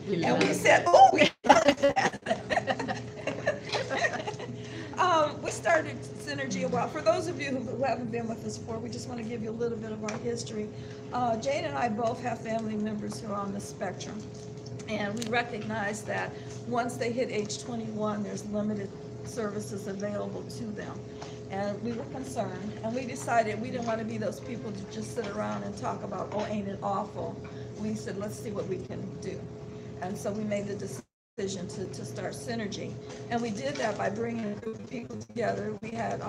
And we said, oh, we love that. We started Synergy a while. For those of you who haven't been with us before, we just want to give you a little bit of our history. Jane and I both have family members who are on the spectrum. And we recognize that once they hit age 21, there's limited services available to them. And we were concerned, and we decided we didn't want to be those people to just sit around and talk about, oh, ain't it awful? We said, let's see what we can do. And so we made the decision to start Synergy. And we did that by bringing a group of people together. We had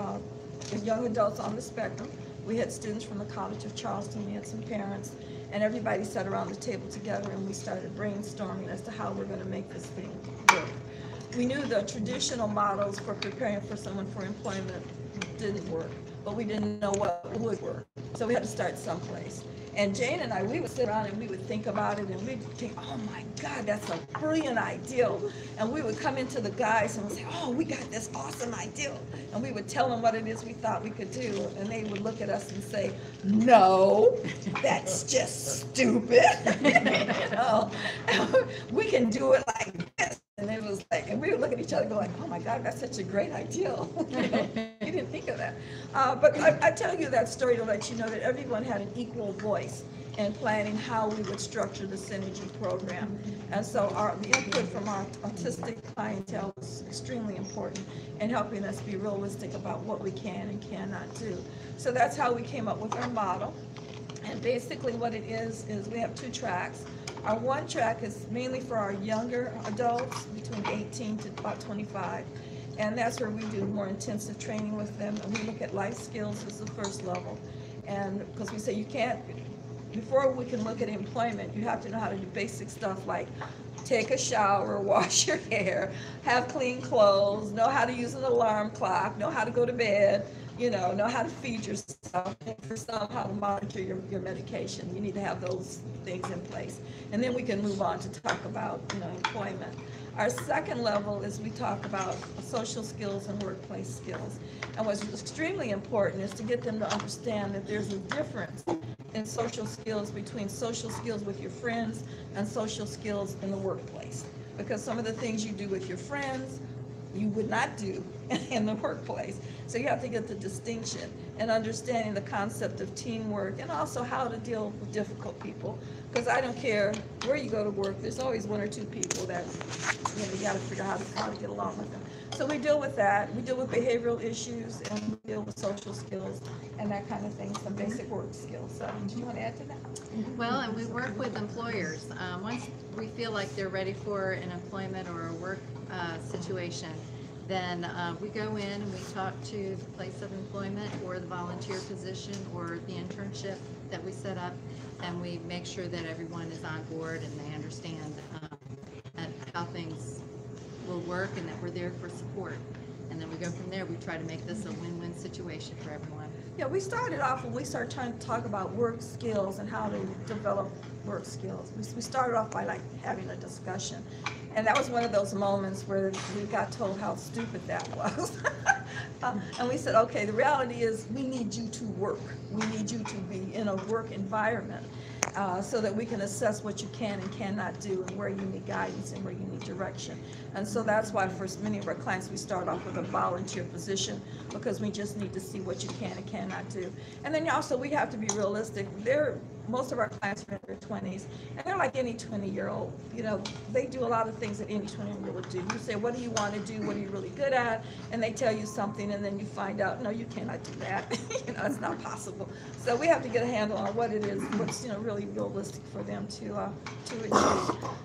young adults on the spectrum. We had students from the College of Charleston. We had some parents. And everybody sat around the table together, and we started brainstorming as to how we're going to make this thing work. We knew the traditional models for preparing for someone for employment didn't work, but we didn't know what would work. So we had to start someplace. And Jane and I, we would sit around and we would think about it, and we'd think, oh my God, that's a brilliant idea. And we would come into the guys and we'd say, oh, we got this awesome idea. And we would tell them what it is we thought we could do. And they would look at us and say, no, that's just stupid. You know, we can do it like this. And it was like, and we would look at each other going, oh my God, that's such a great idea. You know, you didn't think of that. But I tell you that story to let you know that everyone had an equal voice in planning how we would structure the Synergy program. And so the input from our autistic clientele was extremely important in helping us be realistic about what we can and cannot do. So that's how we came up with our model. And basically what it is we have 2 tracks. Our one track is mainly for our younger adults between 18 to about 25. And that's where we do more intensive training with them. And we look at life skills as the first level. And because we say you can't, before we can look at employment, you have to know how to do basic stuff like take a shower, wash your hair, have clean clothes, know how to use an alarm clock, know how to go to bed, you know how to feed yourself, and for some, how to monitor your medication. You need to have those things in place. And then we can move on to talk about, employment. Our second level is we talk about social skills and workplace skills. And what's extremely important is to get them to understand that there's a difference in social skills between social skills with your friends and social skills in the workplace. Because some of the things you do with your friends, you would not do in the workplace. So you have to get the distinction and understanding the concept of teamwork and also how to deal with difficult people. Because I don't care where you go to work, there's always 1 or 2 people that you got to figure out how to get along with them. So we deal with that. We deal with behavioral issues, and we deal with social skills and that kind of thing, some basic work skills. So do you want to add to that? Well, and we work with employers. Once we feel like they're ready for an employment or a work situation, then we go in and we talk to the place of employment or the volunteer position or the internship that we set up, and we make sure that everyone is on board and they understand how things will work and that we're there for support. And then we go from there. We try to make this a win-win situation for everyone. Yeah, we started off when we started trying to talk about work skills and how to develop work skills. We started off by having a discussion. And that was one of those moments where we got told how stupid that was. And we said, okay, the reality is we need you to work. We need you to be in a work environment so that we can assess what you can and cannot do and where you need guidance and where you need direction. And so that's why for many of our clients, we start off with a volunteer position because we just need to see what you can and cannot do. And then also we have to be realistic. Most of our clients are in their 20s, and they're like any 20-year-old. They do a lot of things that any 20-year-old would do. You say, what do you want to do? What are you really good at? And they tell you something, and then you find out, no, you cannot do that. It's not possible. So we have to get a handle on what it is, what's really realistic for them to achieve.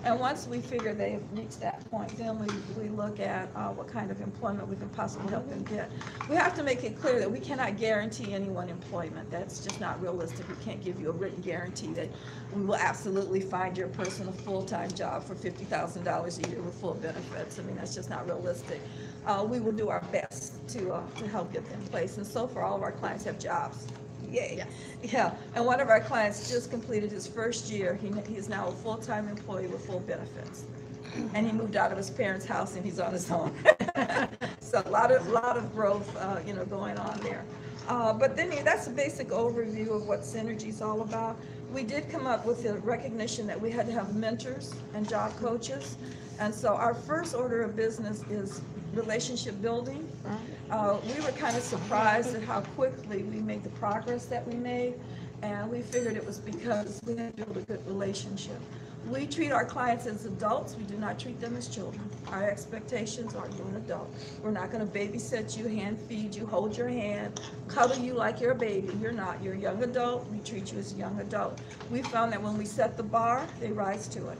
And once we figure they've reached that point, then we look at what kind of employment we can possibly help them get. We have to make it clear that we cannot guarantee anyone employment. That's just not realistic. We can't give you a written guarantee that we will absolutely find your person a full-time job for $50,000 a year with full benefits. I mean, that's just not realistic. We will do our best to help get them placed. And so far, all of our clients have jobs. Yay. Yes. Yeah. And one of our clients just completed his first year. He is now a full-time employee with full benefits. And he moved out of his parents' house and he's on his own. So a lot of growth, going on there. But then that's a basic overview of what Synergy is all about. we did come up with the recognition that we had to have mentors and job coaches. And so our first order of business is relationship building. We were kind of surprised at how quickly we made the progress that we made. And we figured it was because we had built a good relationship. We treat our clients as adults. We do not treat them as children. Our expectations are you're an adult. We're not going to babysit you, hand feed you, hold your hand, cuddle you like you're a baby. You're not. You're a young adult. We treat you as a young adult. We found that when we set the bar, they rise to it.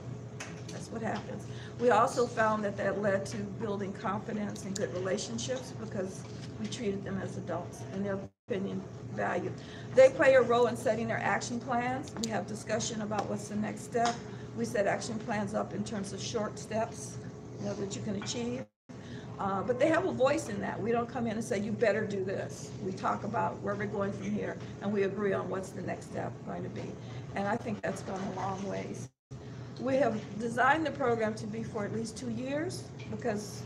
That's what happens. We also found that that led to building confidence and good relationships because we treated them as adults and their opinion valued. They play a role in setting their action plans. We have discussion about what's the next step. We set action plans up in terms of short steps, that you can achieve. But they have a voice in that. We don't come in and say, you better do this. We talk about where we're going from here, and we agree on what's the next step going to be. And I think that's gone a long ways. We have designed the program to be for at least 2 years because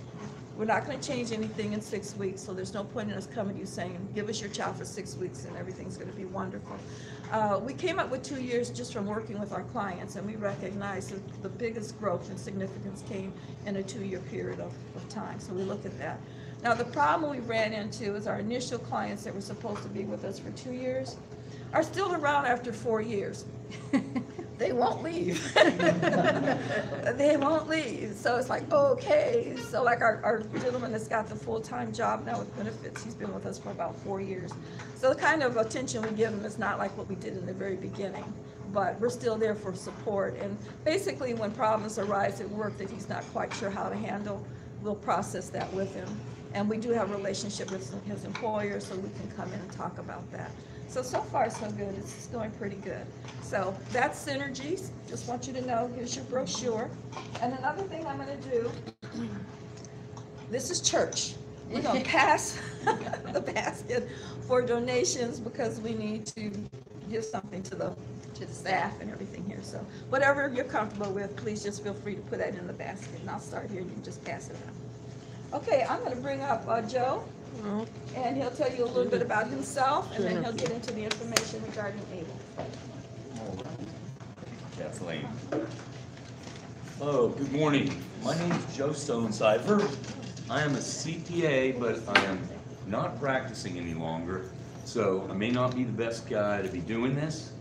we're not going to change anything in 6 weeks, so there's no point in us coming to you saying, give us your child for 6 weeks and everything's going to be wonderful. We came up with 2 years just from working with our clients, and we recognized that the biggest growth and significance came in a 2-year period of time, so we look at that. Now, the problem we ran into is our initial clients that were supposed to be with us for 2 years are still around after 4 years. They won't leave. They won't leave. So it's like, okay. So like our gentleman that's got the full-time job now with benefits, he's been with us for about 4 years. So the kind of attention we give him is not like what we did in the very beginning, but we're still there for support. And basically when problems arise at work that he's not quite sure how to handle, we'll process that with him. And we do have a relationship with his employer, so we can come in and talk about that. So far so good. It's going pretty good. So that's Synergies. Just want you to know, here's your brochure. And another thing I'm going to do, this is church. We're going to pass the basket for donations because we need to give something to the staff and everything here. So whatever you're comfortable with, please just feel free to put that in the basket. And I'll start here. You can just pass it out. Okay, I'm going to bring up Joe. And he'll tell you a little bit about himself, and then he'll get into the information regarding ABLE. Kathleen. Oh, good morning. My name is Joe Stonecipher. I am a CPA, but I am not practicing any longer, so I may not be the best guy to be doing this.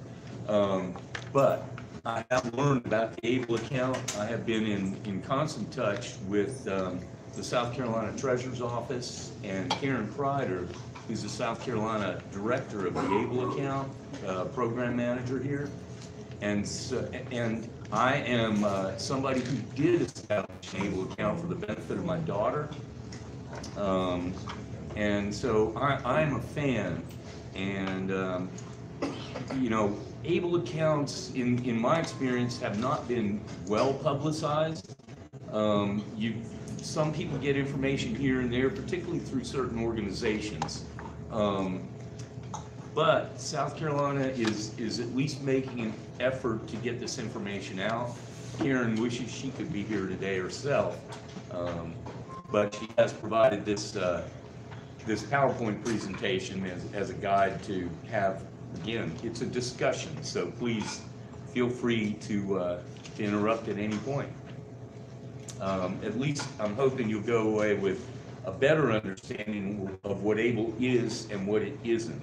But I have learned about the ABLE account. I have been in constant touch with the South Carolina Treasurer's Office, and Karen Kreider, who's the South Carolina Director of the ABLE account, program manager here. And I am somebody who did establish an ABLE account for the benefit of my daughter. And so I'm a fan. And, you know, ABLE accounts, in my experience, have not been well publicized. Some people get information here and there, particularly through certain organizations. But South Carolina is at least making an effort to get this information out. Karen wishes she could be here today herself, but she has provided this this PowerPoint presentation as a guide to have. Again, it's a discussion, so please feel free to interrupt at any point. At least I'm hoping you'll go away with a better understanding of what ABLE is and what it isn't.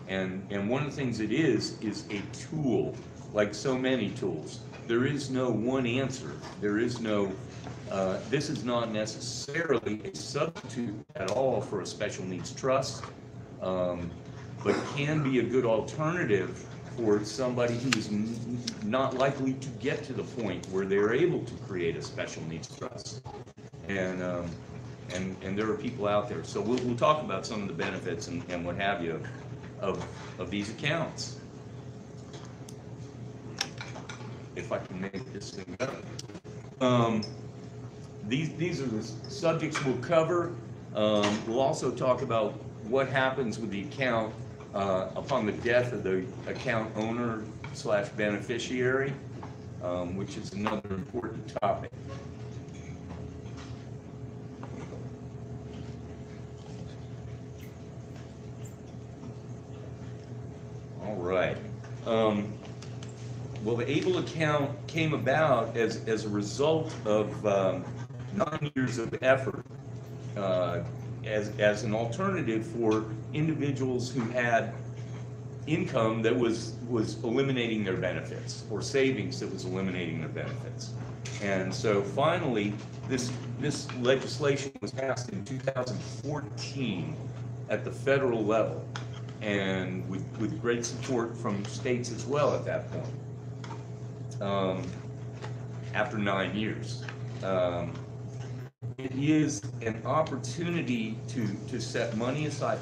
And one of the things it is a tool, like so many tools. There is no one answer. There is no, this is not necessarily a substitute at all for a special needs trust, but can be a good alternative for somebody who is not likely to get to the point where they're able to create a special needs trust. And there are people out there. So we'll talk about some of the benefits and what have you of these accounts. If I can make this thing go. These are the subjects we'll cover. We'll also talk about what happens with the account upon the death of the account owner / beneficiary, which is another important topic. All right. Well, the ABLE account came about as a result of 9 years of effort as an alternative for individuals who had income that was eliminating their benefits, or savings that was eliminating their benefits. And so finally, this legislation was passed in 2014 at the federal level, and with great support from states as well at that point, after 9 years. It is an opportunity to set money aside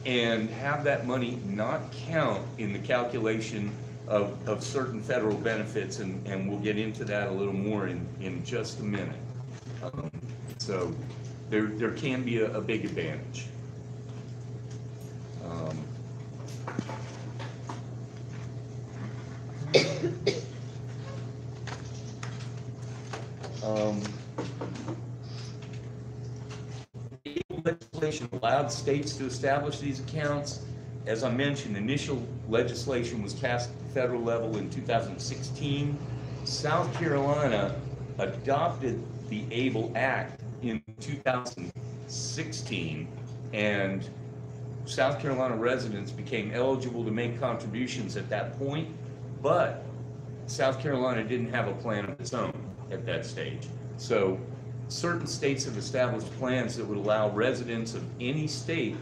and have that money not count in the calculation of certain federal benefits, and we'll get into that a little more in just a minute. So there can be a big advantage. Legislation allowed states to establish these accounts. As I mentioned, initial legislation was passed at the federal level in 2016. South Carolina adopted the ABLE Act in 2016, and South Carolina residents became eligible to make contributions at that point, but South Carolina didn't have a plan of its own at that stage. So certain states have established plans that would allow residents of any state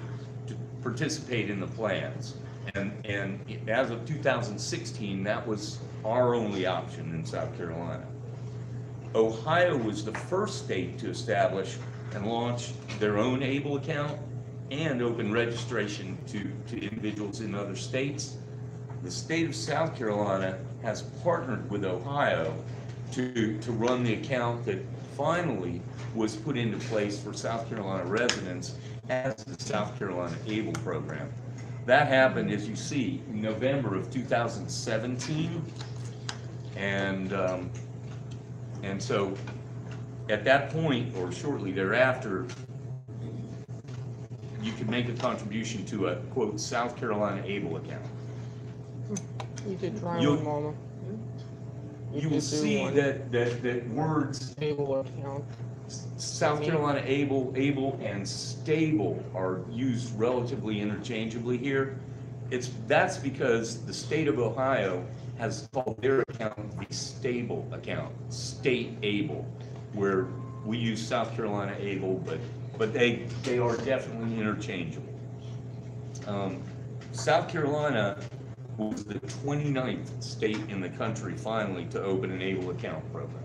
to participate in the plans. And as of 2016, that was our only option in South Carolina. Ohio was the first state to establish and launch their own ABLE account and open registration to individuals in other states. The state of South Carolina has partnered with Ohio to run the account that finally was put into place for South Carolina residents as the South Carolina ABLE program. That happened, as you see, in November of 2017, and so at that point, or shortly thereafter, you could make a contribution to a, quote, South Carolina ABLE account. You did try one, Mama. You will see that words ABLE account. South Carolina ABLE and stable are used relatively interchangeably here. That's because the state of Ohio has called their account the stable account, state ABLE, where we use South Carolina ABLE, but they are definitely interchangeable. South Carolina was the 29th state in the country finally to open an ABLE account program.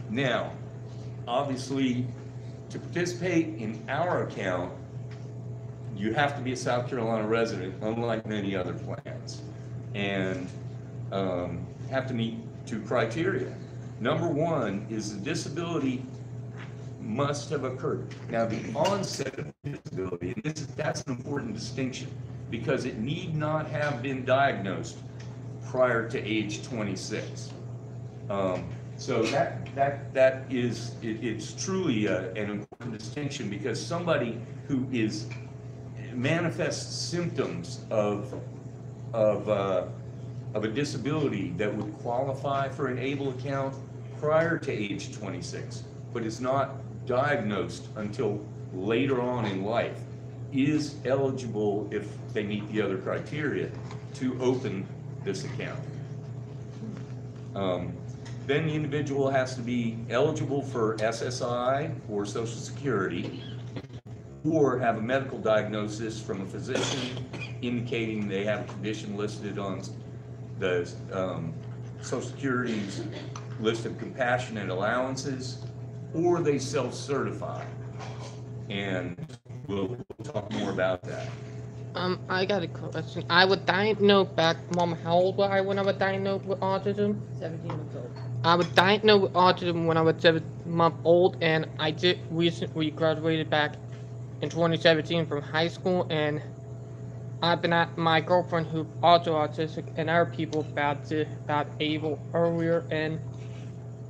Now, obviously, to participate in our account, you have to be a South Carolina resident, unlike many other plans, and have to meet 2 criteria. Number 1 is the disability must have occurred. Now, the onset of disability, and that's an important distinction, because it need not have been diagnosed prior to age 26. So that is, it's truly an important distinction, because somebody who manifests symptoms of a disability that would qualify for an ABLE account prior to age 26, but is not diagnosed until later on in life, is eligible, if they meet the other criteria, to open this account. Then the individual has to be eligible for SSI or Social Security, or have a medical diagnosis from a physician indicating they have a condition listed on the Social Security's list of compassionate allowances, or they self-certify. And we'll talk more about that. I got a question. I was diagnosed back, Mom, how old was I when I was diagnosed with autism? 17 months old. I was diagnosed with autism when I was 7 months old, and I just recently graduated back in 2017 from high school, and I've been at my girlfriend who's also autistic and other people about ABLE earlier, and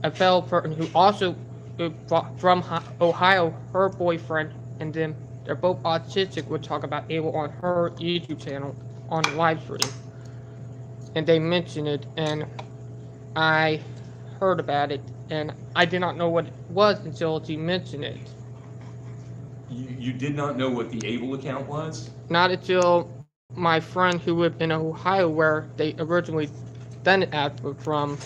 a fellow person who also from Ohio, her boyfriend and them, they're both autistic, would talk about able on her YouTube channel on the live stream. And they mentioned it, and I heard about it, and I did not know what it was until she mentioned it. You did not know what the Able account was? Not until my friend who lived in Ohio, where they originally done it out from.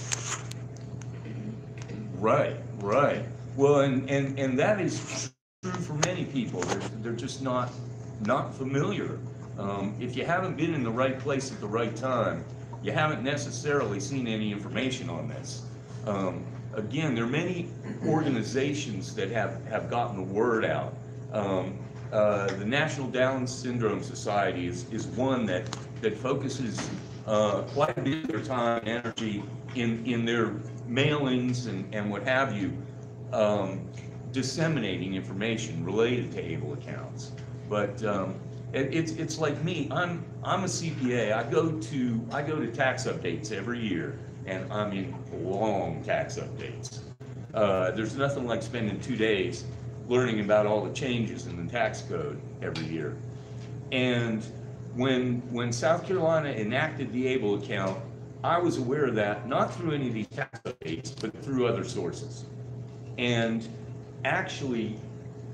Right, right. Well, and that is true for many people. They're just not familiar. If you haven't been in the right place at the right time, you haven't necessarily seen any information on this. Again, there are many organizations that have gotten the word out. The National Down Syndrome Society is one that focuses quite a bit of their time and energy in their mailings and what have you, disseminating information related to Able accounts. But it's like me. I'm a CPA. I go to tax updates every year, and I mean long tax updates. There's nothing like spending 2 days learning about all the changes in the tax code every year. And when South Carolina enacted the Able account, I was aware of that, not through any of these tax updates, but through other sources. And actually,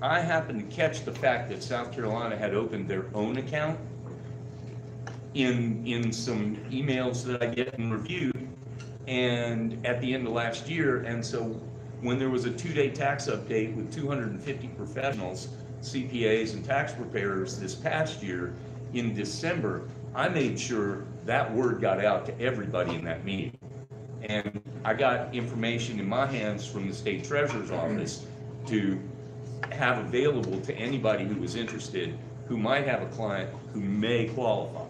I happened to catch the fact that South Carolina had opened their own account in some emails that I get and reviewed, and at the end of last year. And so when there was a 2-day tax update with 250 professionals, CPAs and tax preparers this past year in December, I made sure that word got out to everybody in that meeting. And I got information in my hands from the state treasurer's office to have available to anybody who was interested, who might have a client who may qualify.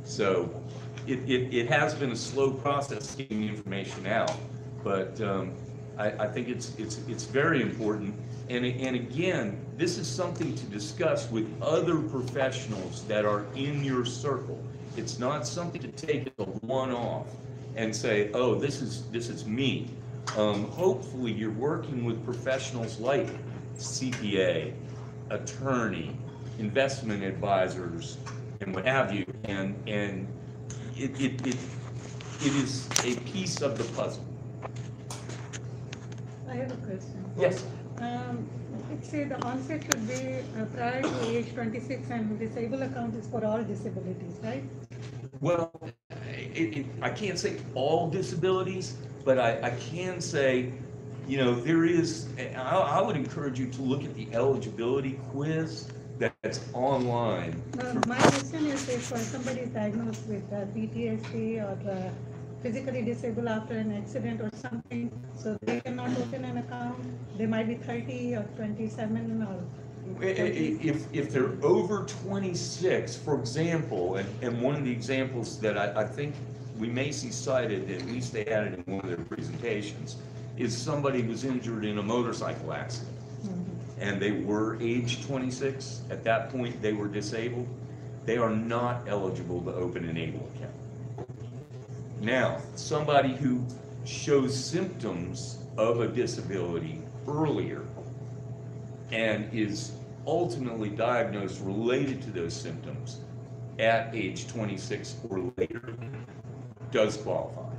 So it has been a slow process getting the information out, but I think it's very important. And again, this is something to discuss with other professionals that are in your circle. It's not something to take as a one-off and say, oh, this is me. Hopefully you're working with professionals like CPA, attorney, investment advisors, and what have you, and it is a piece of the puzzle. I have a question. Yes. It says the onset should be prior to age 26, and disabled account is for all disabilities, right? Well, I can't say all disabilities, but I can say, there is, I would encourage you to look at the eligibility quiz that's online. My question is if somebody is diagnosed with PTSD or physically disabled after an accident or something, so they cannot open an account, they might be 30 or 27 or... If they're over 26, for example, and one of the examples that I think we may see cited, at least they had it in one of their presentations, is somebody who was injured in a motorcycle accident. And they were age 26, at that point they were disabled, they are not eligible to open an Able account. Now, somebody who shows symptoms of a disability earlier and is ultimately diagnosed related to those symptoms at age 26 or later does qualify.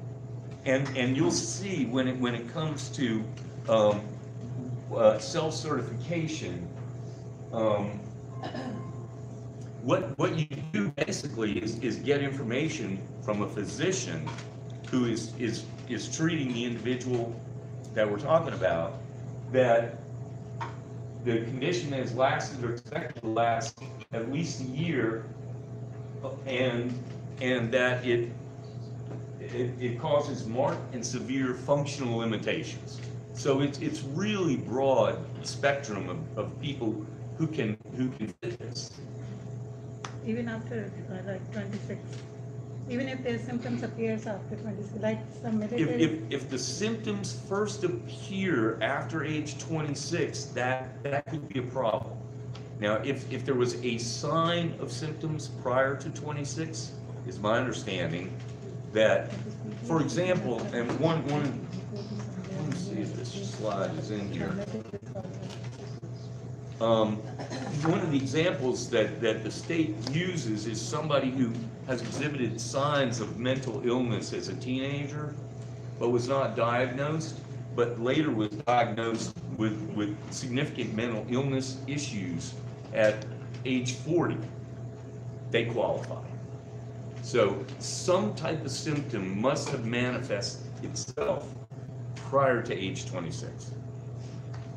And you'll see when it comes to self-certification, what you do basically is get information from a physician who is treating the individual that we're talking about, that the condition has lasted or expected to last at least a year, and that it causes marked and severe functional limitations. So it's really broad spectrum of people who can fit this. Even after like 26, even if their symptoms appears after 26, like some military... If the symptoms first appear after age 26, that could be a problem. Now, if there was a sign of symptoms prior to 26, is my understanding that, for example, and one let me see if this slide is in here. One of the examples that the state uses is somebody who has exhibited signs of mental illness as a teenager, but was not diagnosed, but later was diagnosed with significant mental illness issues at age 40. They qualify. So some type of symptom must have manifested itself prior to age 26,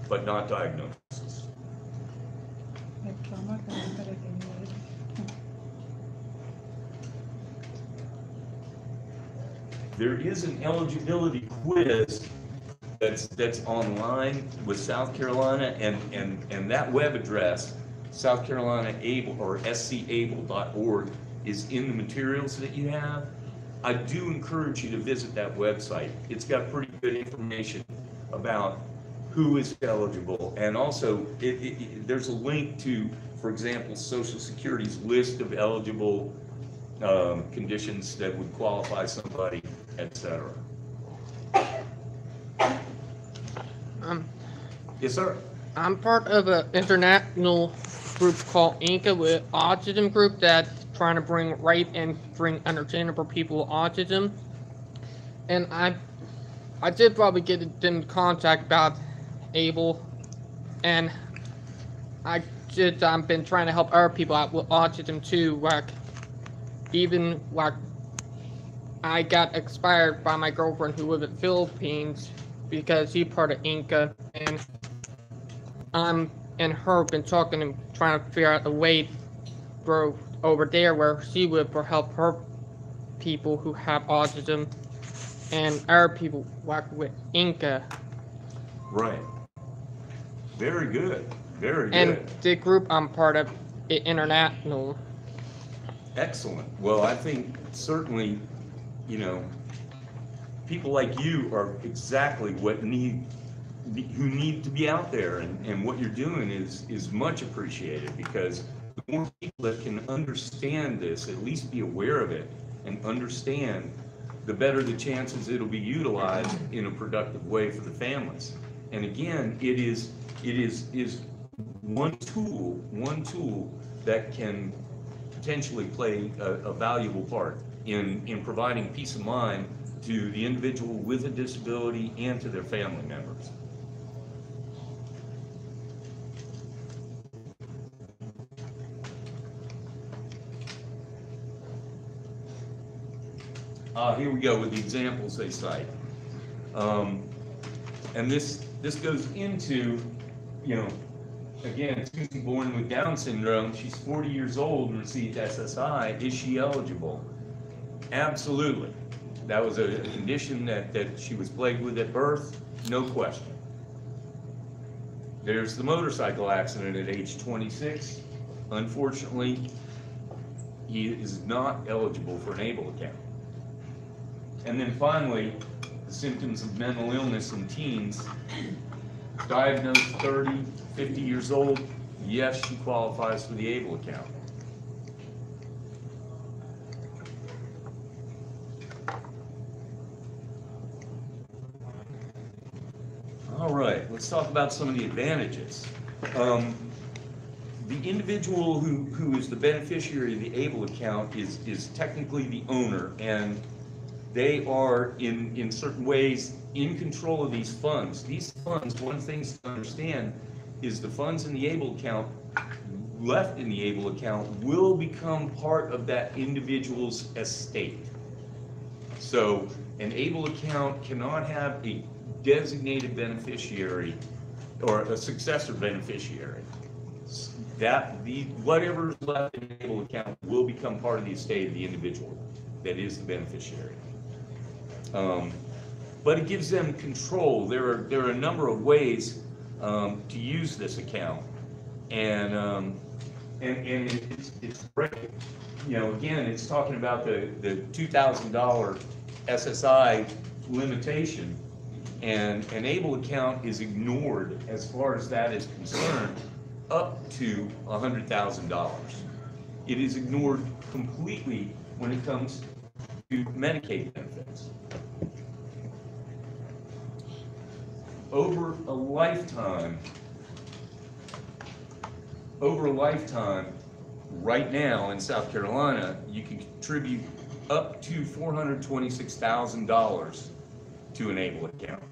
but not diagnosis. Like trauma can occur at any age. There is an eligibility quiz that's online with South Carolina, and that web address, South Carolina Able or scable.org, is in the materials that you have. I do encourage you to visit that website. It's got pretty good information about who is eligible, and also there's a link to, for example, Social Security's list of eligible conditions that would qualify somebody, etc. Yes, sir. I'm part of an international group called INCA, with autism group that's trying to bring right and bring understanding for people with autism. And I did probably get them in contact about Able, and I've been trying to help other people out with autism too. Like, even like, I got expired by my girlfriend who lives in the Philippines because she's part of INCA, and I'm and her have been talking and trying to figure out a way for over there where she would for help her people who have autism and other people like with INCA. Right. Very good. Very good. And the group I'm part of is international. Excellent. Well, I think certainly, people like you are exactly who need to be out there, and what you're doing is much appreciated, because the more people that can understand this, at least be aware of it and understand, the better the chances it'll be utilized in a productive way for the families. And again, it is one tool that can potentially play a valuable part in providing peace of mind to the individual with a disability and to their family members. Here we go with the examples they cite. And this goes into, again, Susie born with Down syndrome. She's 40 years old and received SSI. Is she eligible? Absolutely. That was a condition that she was plagued with at birth, no question. There's the motorcycle accident at age 26. Unfortunately, he is not eligible for an ABLE account. And then finally, the symptoms of mental illness in teens. Diagnosed 30, 50 years old, yes, she qualifies for the ABLE account. All right, let's talk about some of the advantages. The individual who is the beneficiary of the ABLE account is technically the owner, and they are in certain ways in control of these funds. These funds, one of the things to understand is the funds in the ABLE account, left in the ABLE account, will become part of that individual's estate. So an ABLE account cannot have a designated beneficiary or a successor beneficiary. Whatever's left in the ABLE account will become part of the estate of the individual that is the beneficiary. But it gives them control. There are a number of ways to use this account, and it's great. Again, it's talking about the $2,000 SSI limitation, and an ABLE account is ignored as far as that is concerned up to $100,000. It is ignored completely when it comes to Medicaid benefits. over a lifetime, right now in South Carolina, you can contribute up to $426,000 to an ABLE account.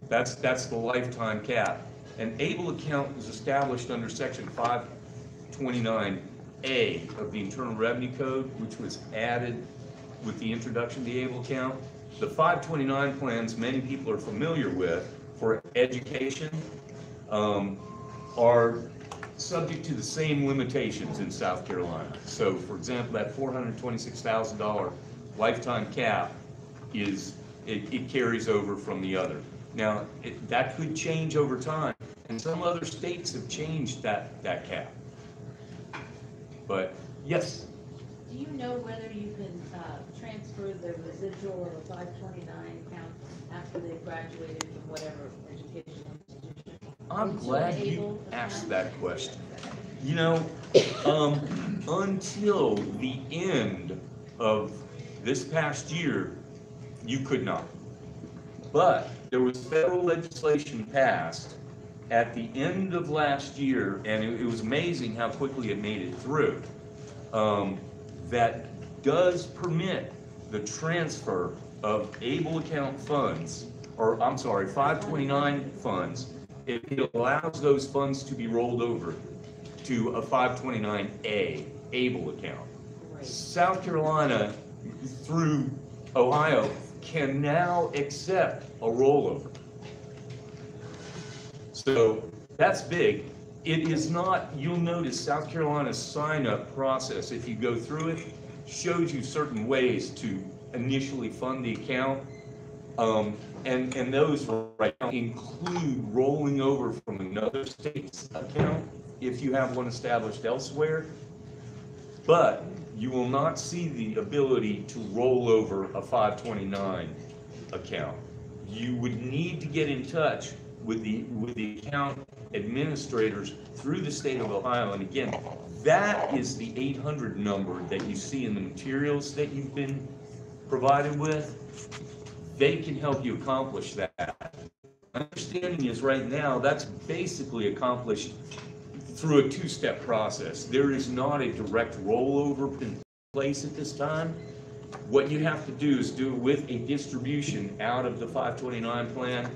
That's the lifetime cap. An ABLE account was established under Section 529A of the Internal Revenue Code, which was added with the introduction of the ABLE account. The 529 plans many people are familiar with for education are subject to the same limitations in South Carolina. So for example, that $426,000 lifetime cap it carries over from the other. Now, that could change over time, and some other states have changed that cap. But, yes? Do you know whether you can transfer the residual of a 529 account after they've graduated from whatever educational institution? I'm glad you asked that question. You know, until the end of this past year, you could not. But there was federal legislation passed at the end of last year, and it was amazing how quickly it made it through, that does permit the transfer of ABLE account funds, or I'm sorry, 529 funds, if it allows those funds to be rolled over to a 529A ABLE account. Right. South Carolina, through Ohio, can now accept a rollover. So that's big. It is not, you'll notice South Carolina's sign-up process, if you go through it, shows you certain ways to initially fund the account. And those right now include rolling over from another state's account if you have one established elsewhere. But you will not see the ability to roll over a 529 account. You would need to get in touch with the account administrators through the state of Ohio. And again, that is the 800 number that you see in the materials that you've been provided with. They can help you accomplish that. My understanding is right now that's basically accomplished through a two-step process. There is not a direct rollover in place at this time. What you have to do is do it with a distribution out of the 529 plan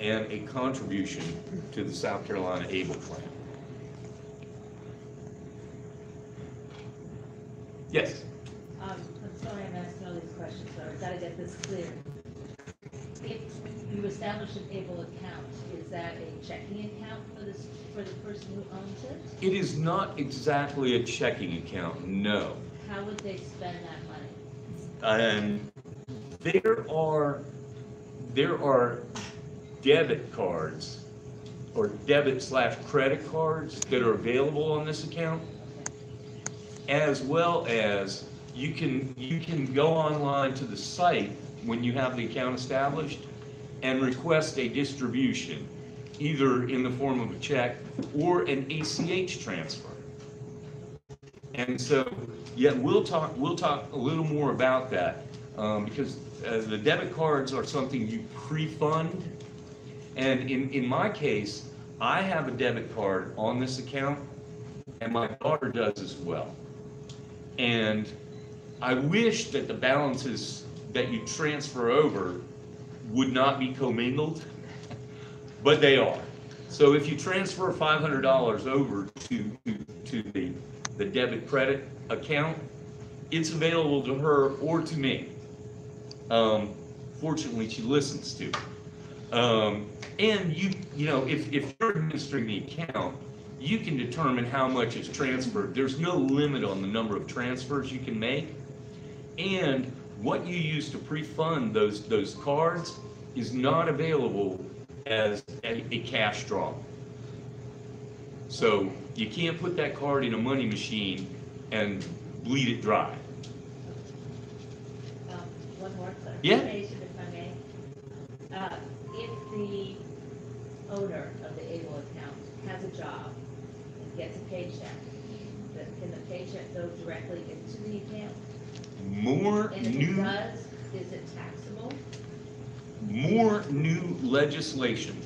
and a contribution to the South Carolina ABLE plan. Yes? I'm sorry I'm asking all these questions, but I've got to get this clear. If you establish an ABLE account, is that a checking account for the person who owns it? It is not exactly a checking account, no. How would they spend that money? And there are debit cards or debit/credit cards that are available on this account, as well as you can go online to the site when you have the account established and request a distribution, either in the form of a check or an ACH transfer. And so, yeah, we'll talk a little more about that because the debit cards are something you pre-fund. And in my case, I have a debit card on this account, and my daughter does as well. And I wish that the balances that you transfer over would not be commingled, but they are. So if you transfer $500 over to the debit credit account, it's available to her or to me. Fortunately, she listens to it. And you know, if you're administering the account, you can determine how much is transferred. There's no limit on the number of transfers you can make. And what you use to pre-fund those cards is not available as a cash draw. So you can't put that card in a money machine and bleed it dry. One more Yeah. clarification, if I may. If the owner of the ABLE account has a job and gets a paycheck, then can the paycheck go directly into the account? More And if it new does, is it taxable? more new legislation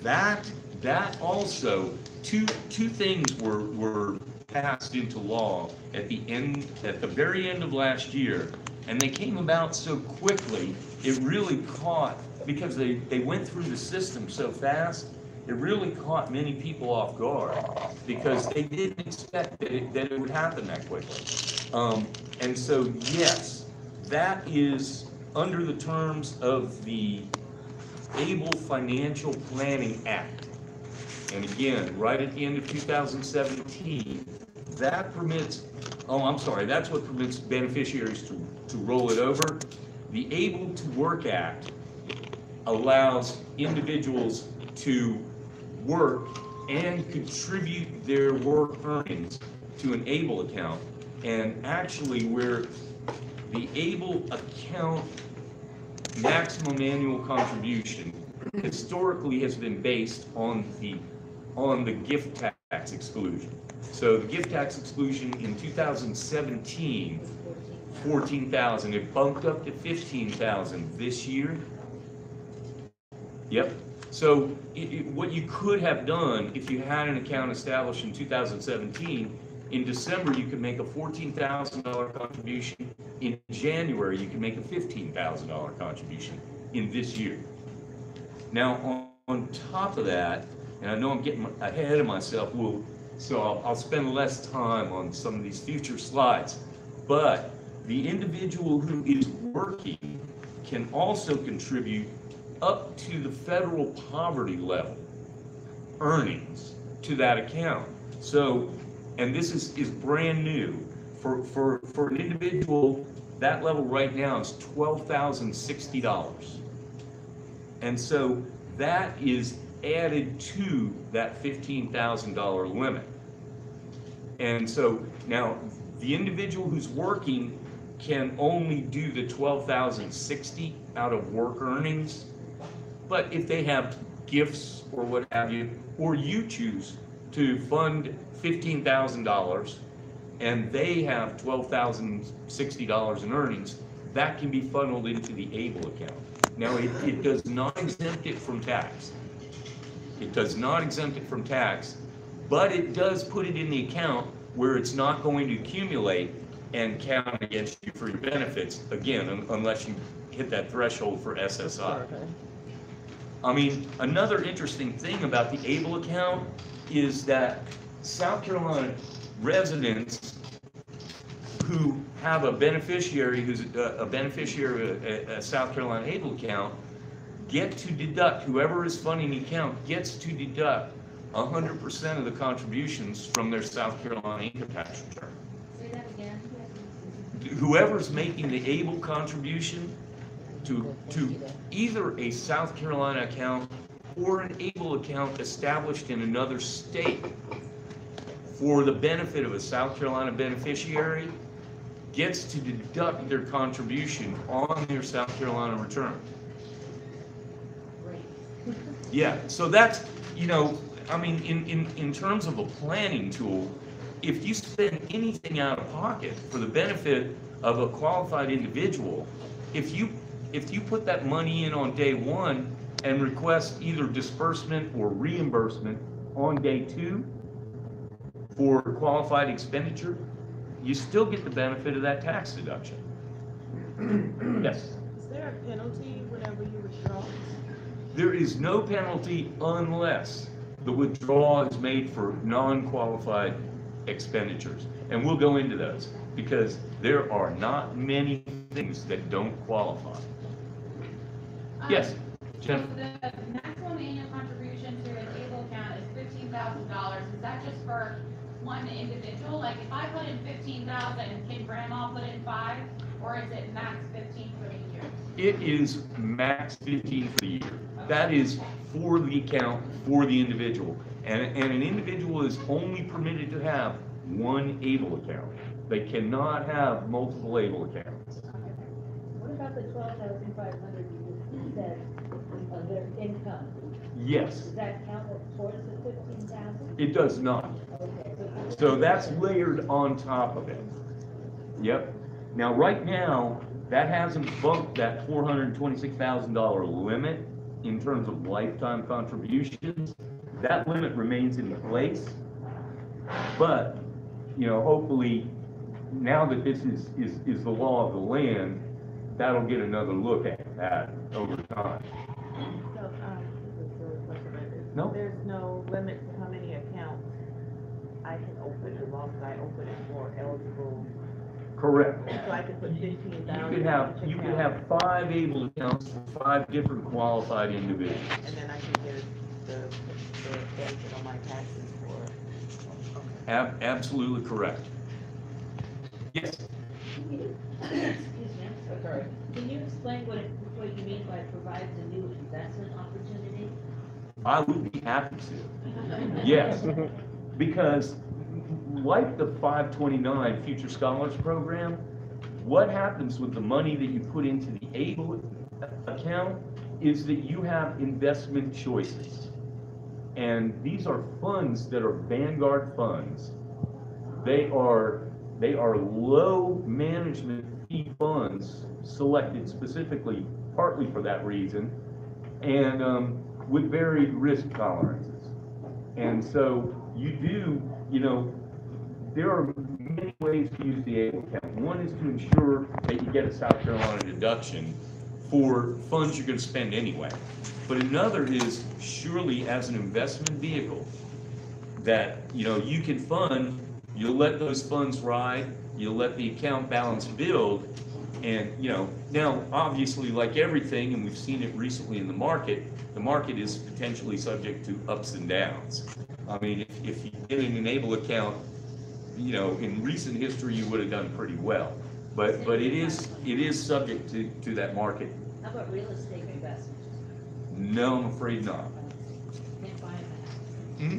that also, two things were passed into law at the very end of last year, and they came about so quickly, it really caught, because they went through the system so fast, it really caught many people off guard, because they didn't expect that it would happen that quickly. And so, yes, that is under the terms of the Able Financial Planning Act. And again, right at the end of 2017, that permits, that's what permits beneficiaries to roll it over. The Able to Work Act allows individuals to work and contribute their work earnings to an ABLE account. And actually, where the ABLE account maximum annual contribution historically has been based on the gift tax exclusion. So the gift tax exclusion in 2017, 14,000. It bumped up to 15,000 this year. Yep. So what you could have done if you had an account established in 2017, in December you could make a $14,000 contribution. In January you could make a $15,000 contribution in this year. Now on top of that, and I know I'm getting ahead of myself, so I'll spend less time on some of these future slides, but the individual who is working can also contribute up to the federal poverty level earnings to that account. So, and this is brand new. For an individual, that level right now is $12,060. And so that is added to that $15,000 limit. And so now the individual who's working can only do the $12,060 out of work earnings. But if they have gifts or what have you, or you choose to fund $15,000 and they have $12,060 in earnings, that can be funneled into the ABLE account. Now, it does not exempt it from tax. It does not exempt it from tax, but it does put it in the account where it's not going to accumulate and count against you for your benefits, again, unless you hit that threshold for SSI. I mean, another interesting thing about the ABLE account is that South Carolina residents who have a beneficiary who's a beneficiary of a South Carolina ABLE account get to deduct, whoever is funding the account gets to deduct 100% of the contributions from their South Carolina income tax return. Say that again. Whoever's making the ABLE contribution to either a South Carolina account or an ABLE account established in another state for the benefit of a South Carolina beneficiary gets to deduct their contribution on their South Carolina return. Great. Yeah, so that's, you know, I mean, in terms of a planning tool, if you spend anything out of pocket for the benefit of a qualified individual, if you put that money in on day one and request either disbursement or reimbursement on day two for qualified expenditure, you still get the benefit of that tax deduction. Yes? Is there a penalty whenever you withdraw? There is no penalty unless the withdrawal is made for non-qualified expenditures. And we'll go into those because there are not many things that don't qualify. Yes, Jennifer? So the maximum annual contribution to an ABLE account is $15,000. Is that just for one individual? Like if I put in 15,000, can grandma put in 5, or is it max 15 for the year? It is max 15 for the year. That is for the account, for the individual. And an individual is only permitted to have one ABLE account. They cannot have multiple ABLE accounts. What about the 12,500 you said of their income? Yes, Does that count towards the 15,000? it does not. Okay. So that's layered on top of it. Yep. Now, right now, that hasn't bumped that $426,000 limit in terms of lifetime contributions, that limit remains in place. But, hopefully, now that this is the law of the land, that'll get another look at that over time. So, this is a silly question, but No. there's no limit to how many accounts I can open as long as I open it for eligible. Correct. So I could put 15,000. You could have 5 able accounts for 5 different qualified individuals. And then I can get the benefit on my taxes for. Absolutely correct. Yes. Excuse me, I'm sorry. Can you explain what you mean by provides a new investment opportunity? I would be happy to. Yes, because like the 529 Future Scholars Program, what happens with the money that you put into the ABLE account is that you have investment choices. And these are funds that are Vanguard funds. They are low management fee funds selected specifically partly for that reason, and with varied risk tolerances. And so there are many ways to use the ABLE account. One is to ensure that you get a South Carolina deduction for funds you're going to spend anyway. But another is surely as an investment vehicle that, you can fund, you'll let those funds ride, you'll let the account balance build, and, now, obviously, like everything, and we've seen it recently in the market is potentially subject to ups and downs. I mean, if you get an ABLE account, in recent history, you would have done pretty well. But it is subject to that market. How about real estate investments? No, I'm afraid not. Can't buy a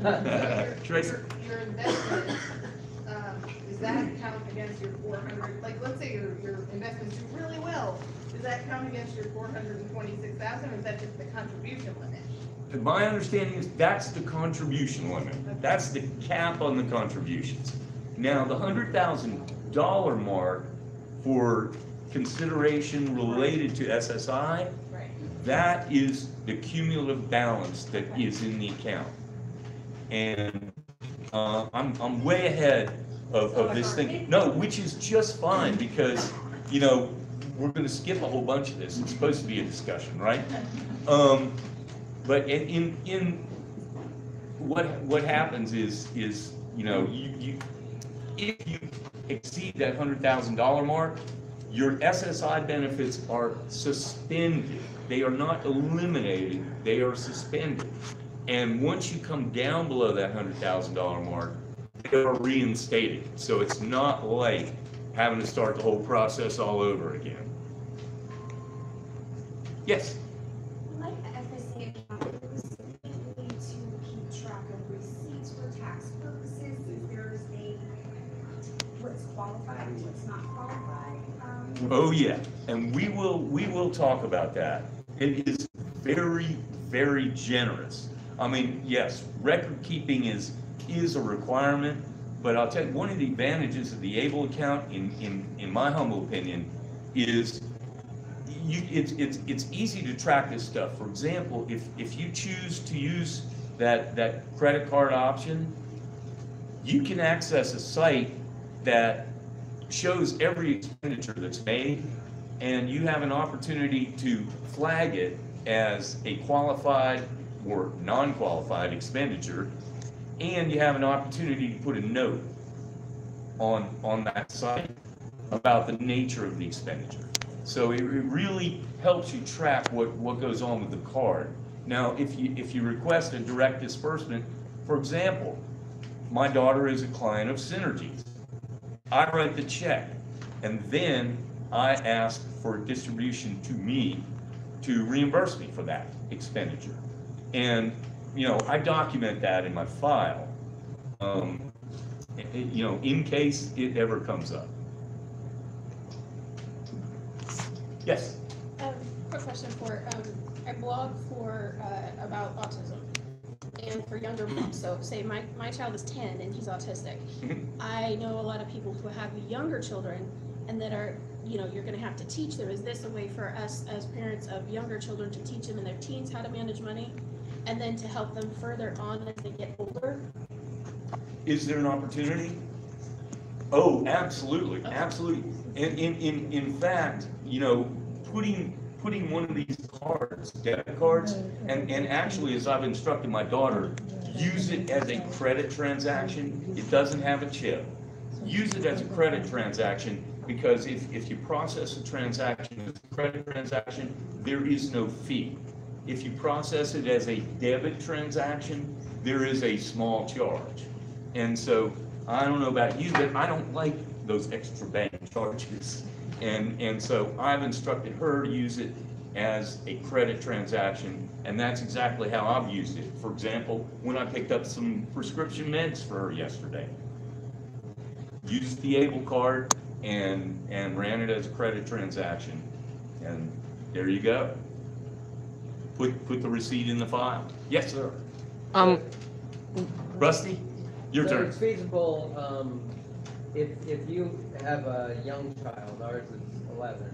house. Tracy? Your investment, does that count against your 400, like, let's say your investments do really well, does that count against your 426,000, or is that just the contribution limit? My understanding is that's the contribution limit. That's the cap on the contributions. Now, the $100,000 mark for consideration related to SSI, Right. that is the cumulative balance that is in the account. And I'm way ahead of this thing. No, which is just fine because, we're gonna skip a whole bunch of this. It's supposed to be a discussion, right? But in what happens is if you exceed that $100,000 mark, your SSI benefits are suspended. They are not eliminated, they are suspended. And once you come down below that $100,000 mark, they are reinstated. So it's not like having to start the whole process all over again. Yes? Like the FSA account, is there a way to keep track of receipts for tax purposes? Is there what's qualified and what's not qualified? Oh yeah, and we will talk about that. It is very, very generous. I mean, yes, record keeping is a requirement, but I'll tell you, one of the advantages of the ABLE account, in my humble opinion, is it's easy to track this stuff. For example, if you choose to use that credit card option, you can access a site that shows every expenditure that's made, and you have an opportunity to flag it as a qualified or non-qualified expenditure, and you have an opportunity to put a note on that site about the nature of the expenditure. So it really helps you track what goes on with the card. Now, if you request a direct disbursement, for example, my daughter is a client of Synergies. I write the check, and then I ask for a distribution to me to reimburse me for that expenditure. And, I document that in my file, in case it ever comes up. Yes? Quick question for, I blog about autism. and for younger moms. So say my child is 10 and he's autistic. Mhm. I know a lot of people who have younger children and that are, you know, you're gonna have to teach them. Is this a way for us as parents of younger children to teach them in their teens how to manage money? And then to help them further on as they get older? Is there an opportunity? Oh, absolutely, absolutely. And in fact, you know, putting one of these cards, debit cards, and actually, as I've instructed my daughter, use it as a credit transaction. It doesn't have a chip. Use it as a credit transaction, because if you process a transaction as a credit transaction, there is no fee. If you process it as a debit transaction, there is a small charge. And so, I don't know about you, but I don't like those extra bank charges. And so I've instructed her to use it as a credit transaction, and that's exactly how I've used it. For example, when I picked up some prescription meds for her yesterday, used the Able card and ran it as a credit transaction, and there you go. Put the receipt in the file. Yes, sir. Rusty, your So turn. it's feasible, if you have a young child, ours is 11,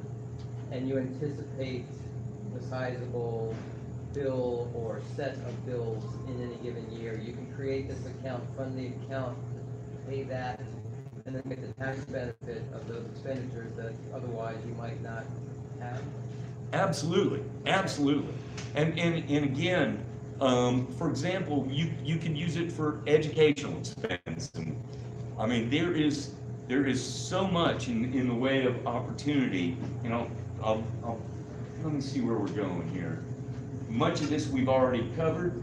and you anticipate a sizable bill or set of bills in any given year, you can create this account, fund the account, pay that, and then get the tax benefit of those expenditures that otherwise you might not have. Absolutely, absolutely. And again, for example, you can use it for educational expense. And, I mean, there is so much in the way of opportunity. You know, let me see where we're going here. Much of this we've already covered.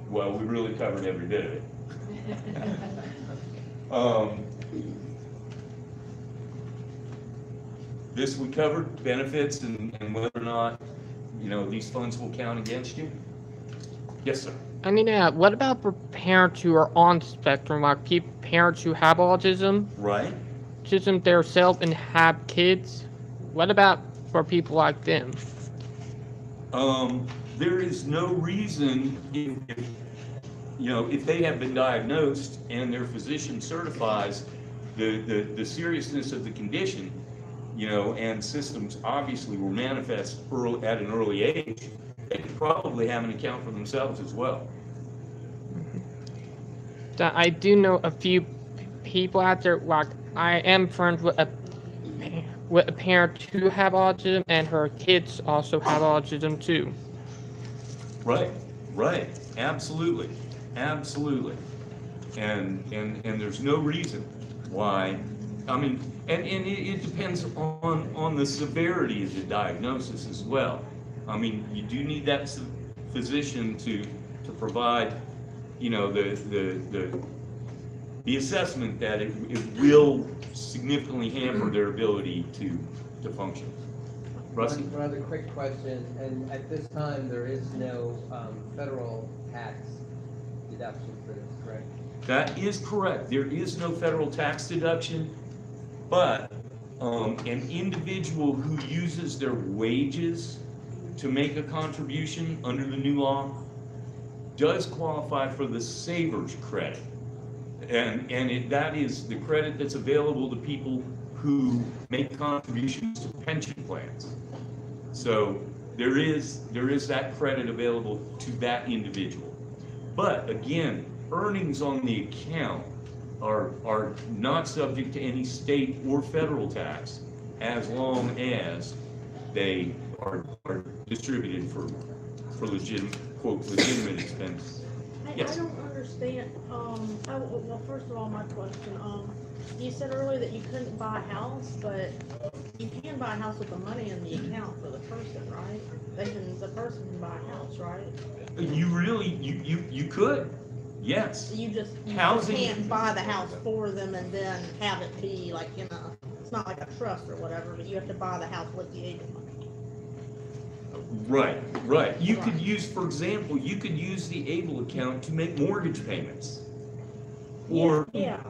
Well, we really covered every bit of it. This we covered, benefits and whether or not, you know, these funds will count against you. Yes, sir. I mean, what about for parents who are on the spectrum, like parents who have autism, Right. autism themselves, and have kids? What about for people like them? There is no reason if they have been diagnosed and their physician certifies the seriousness of the condition, you know, and systems obviously will manifest at an early age, they could probably have an account for themselves as well. I do know a few people out there, like I am friends with a parent who have autism, and her kids also have autism too. Right, right, absolutely, absolutely. And there's no reason why, I mean, and it depends on the severity of the diagnosis as well. I mean, you do need that physician to provide, you know, the assessment that it will significantly hamper their ability to function. Rusty? One other quick question, and at this time, there is no federal tax deduction for this, correct? That is correct. There is no federal tax deduction, but an individual who uses their wages to make a contribution under the new law does qualify for the Savers credit. And that is the credit that's available to people who make contributions to pension plans. So there is that credit available to that individual. But again, earnings on the account are not subject to any state or federal tax as long as they are distributed for legitimate expense. Yes. I don't understand, well, first of all, my question, you said earlier that you couldn't buy a house, but you can buy a house with the money in the account for the person, right? The person can buy a house, right? You could, yes. You just Housing- can't buy the house for them and then have it be like, it's not like a trust or whatever, but you have to buy the house with the able money. Right. You could use, for example, you could use the ABLE account to make mortgage payments. Or, Yeah.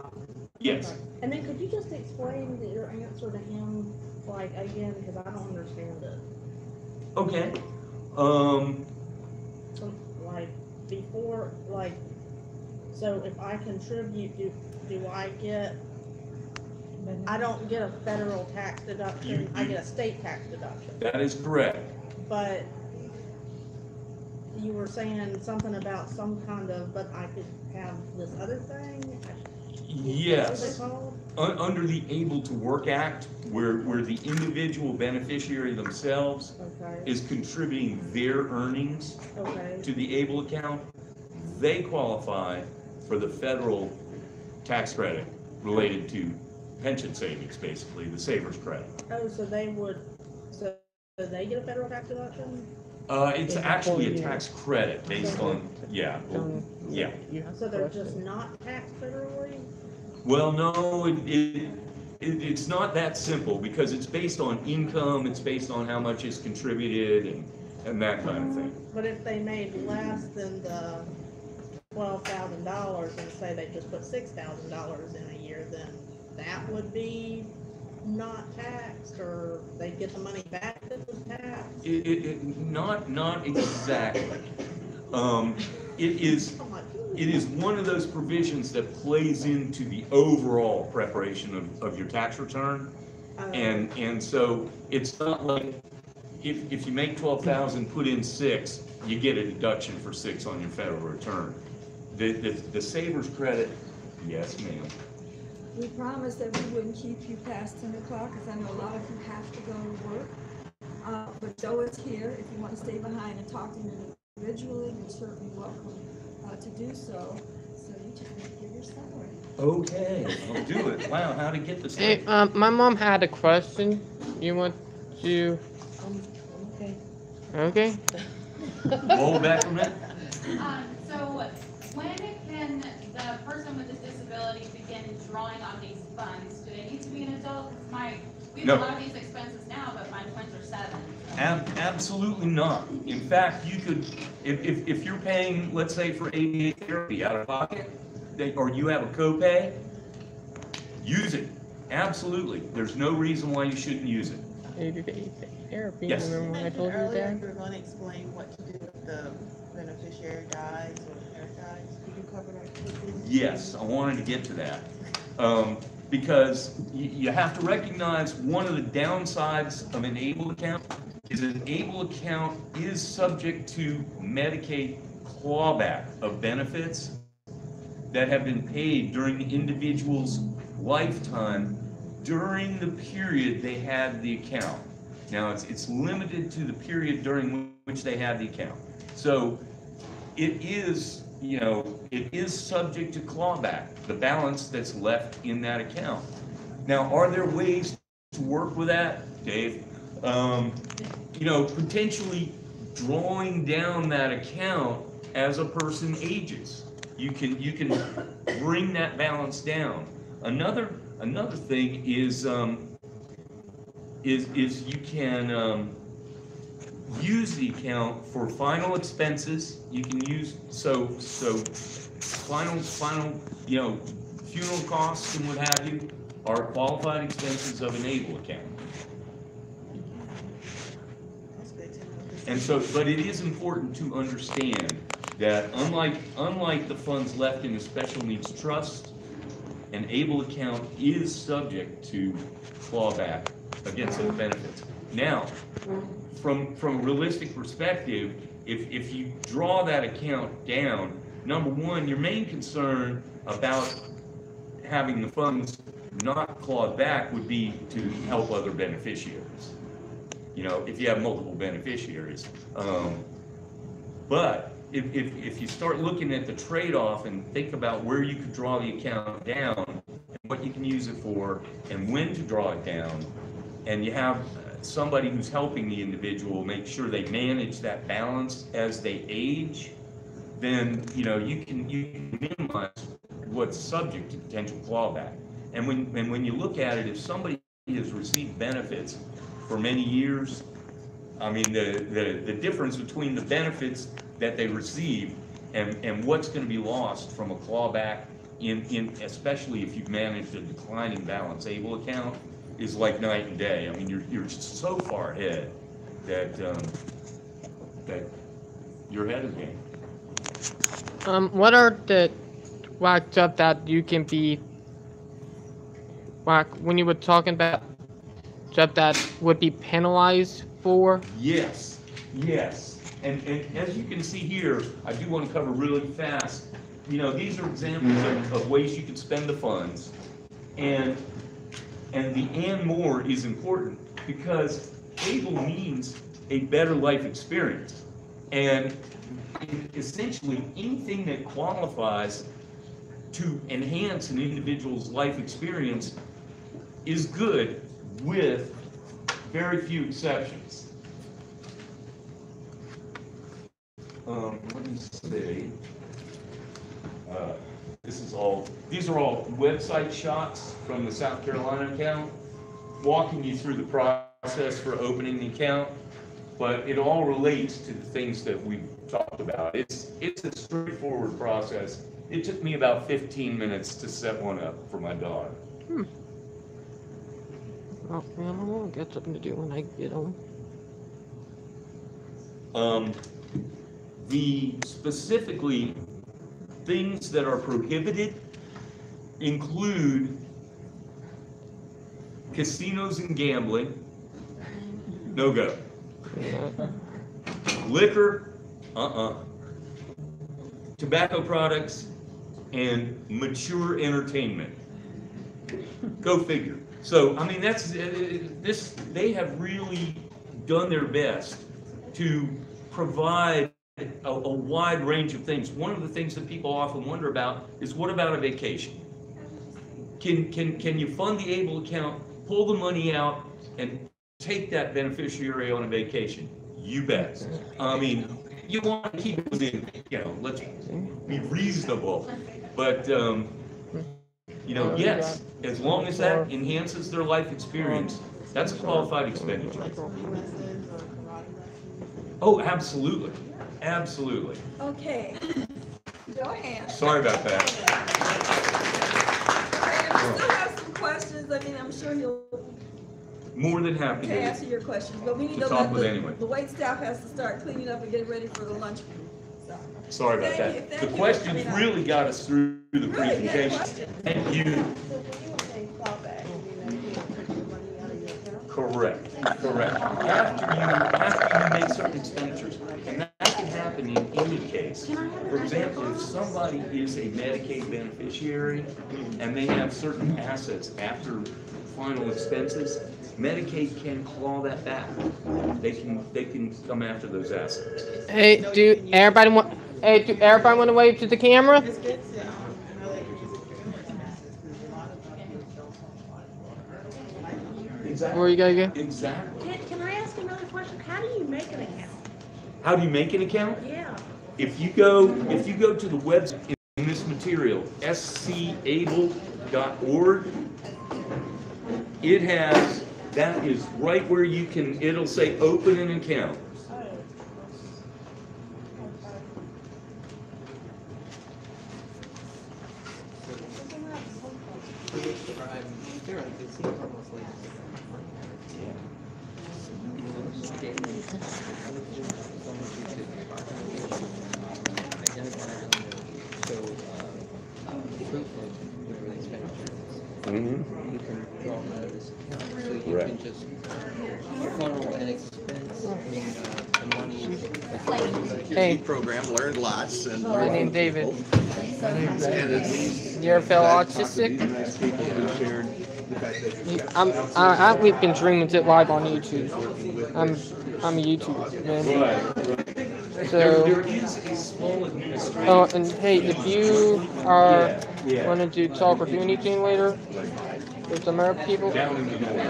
yes. Okay. And then could you just explain your answer to him, like, again, because I don't understand it. Okay. like, before, like, so if I contribute, do I get, I don't get a federal tax deduction, I get a state tax deduction. That is correct. But you were saying something about some kind of, but I could have this other thing? What is Yes. it called? Under the Able to Work Act, where the individual beneficiary themselves Okay, is contributing their earnings okay, to the Able account, they qualify for the federal tax credit related to pension savings, basically, the saver's credit. oh, so they would, so they get a federal tax deduction? It's actually a tax credit based on, yeah, yeah. So they're just not taxed federally? Well, no, it's not that simple, because it's based on income, it's based on how much is contributed and that kind of thing. But if they made less than the $12,000 and say they just put $6,000 in a year, then that would be not taxed, or they get the money back that was taxed? Not exactly. It is one of those provisions that plays into the overall preparation of your tax return. And so it's not like if you make 12,000, put in 6, you get a deduction for 6 on your federal return. The saver's credit, yes, ma'am. We promised that we wouldn't keep you past 10 o'clock, because I know a lot of you have to go to work. But Joe is here. If you want to stay behind and talk to him individually, you're certainly welcome to do so. So you just need to give your summary. Okay, I'll do it. Wow, how to get this? Hey, my mom had a question. You want to? Okay. Okay. Roll back a minute. So when can the person with a disability begin drawing on these funds? Do they need to be an adult? We have No. a lot of these expenses now, but my twins are 7. Absolutely not. In fact, you could, if you're paying, let's say, for ABA therapy out of pocket, or you have a copay, use it. Absolutely. There's no reason why you shouldn't use it. Therapy. Yes. Remember when I told you Earlier, that? you were going to explain what to do if the beneficiary dies or the parent dies. Could you cover that quickly? Yes, I wanted to get to that. Because you have to recognize one of the downsides of an ABLE account is an ABLE account is subject to Medicaid clawback of benefits that have been paid during the individual's lifetime during the period they had the account. Now, it's limited to the period during which they had the account. So it is, it is subject to clawback, the balance that's left in that account. Now, are there ways to work with that, Dave? Potentially drawing down that account as a person ages. You can bring that balance down. Another thing is you can use the account for final expenses. You can use final funeral costs and what have you are qualified expenses of an ABLE account. That's good to know. And so, but it is important to understand that unlike the funds left in a special needs trust, an ABLE account is subject to clawback against those benefits. Now, from a realistic perspective, if you draw that account down, number one, your main concern about having the funds not clawed back would be to help other beneficiaries. If you have multiple beneficiaries. But if you start looking at the trade-off and think about where you could draw the account down, and what you can use it for, and when to draw it down, and you have somebody who's helping the individual make sure they manage that balance as they age, then you can minimize what's subject to potential clawback. And when you look at it, if somebody has received benefits for many years, I mean the difference between the benefits that they receive and what's going to be lost from a clawback in especially if you've managed a declining balance ABLE account is like night and day. I mean you're so far ahead that you're ahead of the game. What are the like stuff that you can be like when you were talking about stuff that would be penalized for? Yes, yes. And as you can see here, I do want to cover really fast. You know, these are examples of ways you can spend the funds. And the and more is important because able means a better life experience. And essentially anything that qualifies to enhance an individual's life experience is good with very few exceptions. Let me see. These are all website shots from the South Carolina account, walking you through the process for opening the account, but it all relates to the things that we've talked about. It's a straightforward process. It took me about 15 minutes to set one up for my daughter. Oh man, I will get something to do when I get home. The specifically things that are prohibited include casinos and gambling, no go. Liquor, tobacco products, and mature entertainment. Go figure. So, I mean, that's this. They have really done their best to provide a wide range of things. One of the things that people often wonder about is, what about a vacation? Can you fund the ABLE account, pull the money out, and take that beneficiary on a vacation? You bet. I mean, you want to keep it within, you know, let's be reasonable. But, you know, yes, as long as that enhances their life experience, that's a qualified expenditure. Oh, absolutely. Absolutely. Okay. Joanne. Sorry about that. Okay, if you still have some questions, I mean, I'm sure you'll More than happy to answer your questions, but we need to talk let with anyone. the wait staff has to start cleaning up and getting ready for the lunch. So, Sorry about Thank you, that. thank The you. questions really got us through the Really good presentation. question. Thank you. Correct, correct. After you make certain expenditures, and that can happen in any case. For example, if somebody is a Medicaid beneficiary and they have certain assets after final expenses, Medicaid can claw that back. They can come after those assets. Hey, do everybody want to wave to the camera? Exactly. Where you gotta go? Exactly. Can I ask another question? How do you make an account? How do you make an account? Yeah. If you go to the website in this material, scable.org, that is right where you can, it'll say open an account. Mm-hmm. You can draw them out of this account, so you can just funnel and expense the money. Hey. Program learned lots and. My name's David. And at least. You're a fellow autistic? We've been streaming it live on YouTube. I'm a YouTuber, man. So, There is a small administrative. and hey, if you are wanting to talk or do anything later with some other people,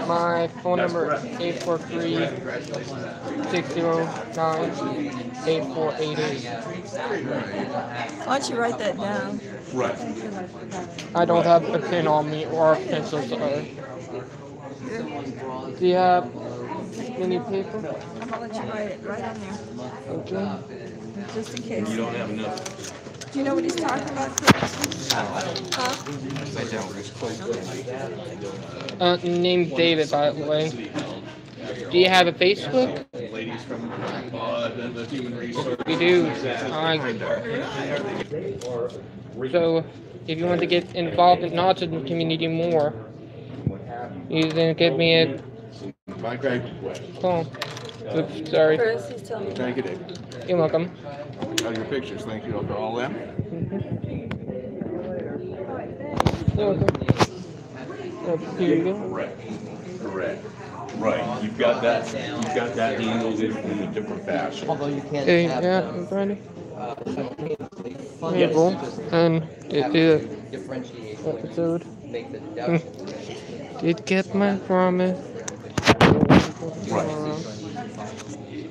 my phone number is 843-609-8488. Why don't you write that down? Right. I don't have a pen on me or a pencil, sorry. Do you have any paper? I'm gonna let you write it right on there, Okay. just in case. You don't have enough. Do you know what he's talking about, Chris? Name's David, by the way. Do you have a Facebook? Ladies from the human resources. We do. So, if you want to get involved in the autism community more, you then give me a Bye, Craig. call. Oops, sorry. Chris, he's telling me. Thank you, Dave. You're welcome. Oh, your pictures. Thank you for all them. You're welcome. Here you go. Correct, correct. Right, you've got that handled in a different fashion. Although you can't Okay, have yeah, them, I'm ready. simultaneously fund Able, specific and it did differentiation, episode. make the deduction. Did get my promise. Right.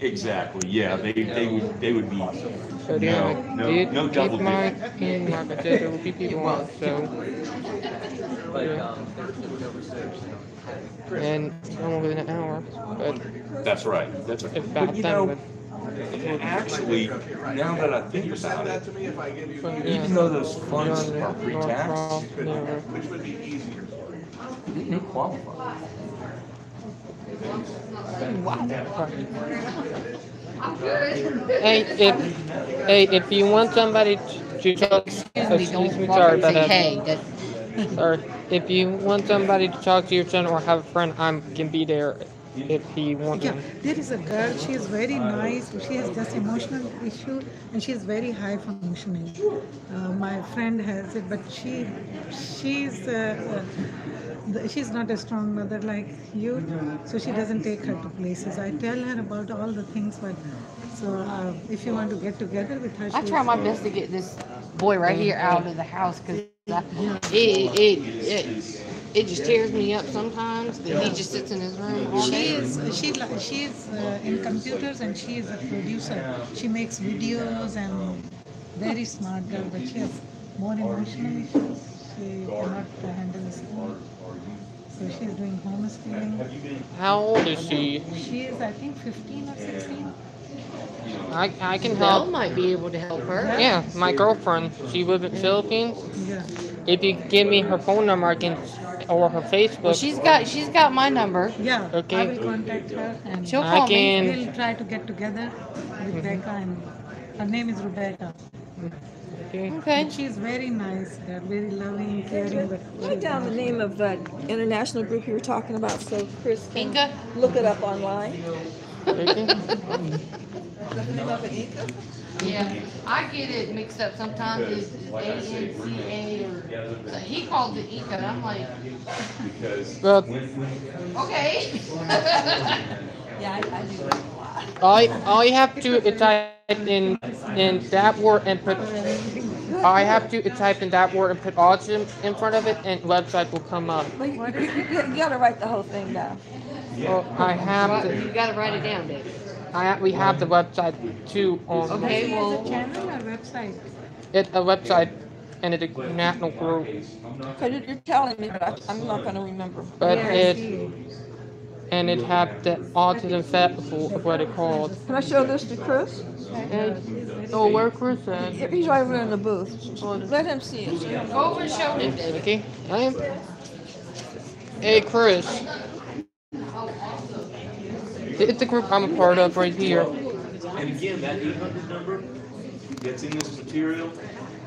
Exactly, yeah, they would be, But no, did no double get my dipping. in, like I said, there will be people on it, so. But, Yeah. And I'm within an hour, but That's right, that's right. it's about But you done know, with. actually, now that I think about it, even though those funds are pre-tax, they qualify. Hey, if you want somebody to talk, excuse me, sorry about that. Sorry, if you want somebody to talk to your son or have a friend, I can be there if he wants Yeah, one. there is a girl, she is very nice, she has just emotional issue and she is very high functioning. My friend has it, but she's not a strong mother like you, so she doesn't take her to places. I tell her about all the things, but so if you want to get together with her, I try my best to get this boy right here out of the house because it just tears me up sometimes that he just sits in his room all day. She is in computers and she is a producer. She makes videos and very smart girl, but she has more emotional issues. She cannot handle the school. So she's doing homeschooling. How old is she? She is, I think, 15 or 16. I can Belle help. might be able to help her. Yeah, my girlfriend, she lives in the Philippines. Yeah. If you give me her phone number, I can, or her Facebook. Well, she's got my number. Yeah, Okay. I will contact her and She'll call me. we'll try to get together with Becca and her name is Rebecca. Okay. But she's very nice girl, very loving, caring. But Write down the name of that international group you were talking about so Chris can Inca? look it up online. Okay. The name of it, Inca? Yeah, I get it mixed up sometimes. It's ANCA or he calls it Inca, and I'm like, Well, okay. Yeah, I do that a lot. all you have to do is type in that word and put. I have to type in that word and put autism in front of it, and website will come up. But you gotta write the whole thing down. Well, I have You to. gotta write it down, Dave. We have the website too on. Okay, is well, a channel or website? It's a website, and it's a national group. Cause you're telling me, but I'm not gonna remember. But Yeah, I it see. and it have the autism festival of what it called. Can I show this to Chris? Oh, where Chris at? He's right over in the booth. Let him see it. So go over and show him, Dave. Okay, I am. Hey, Chris. It's the group I'm a part of right here. And again, that 800 number that's in this material,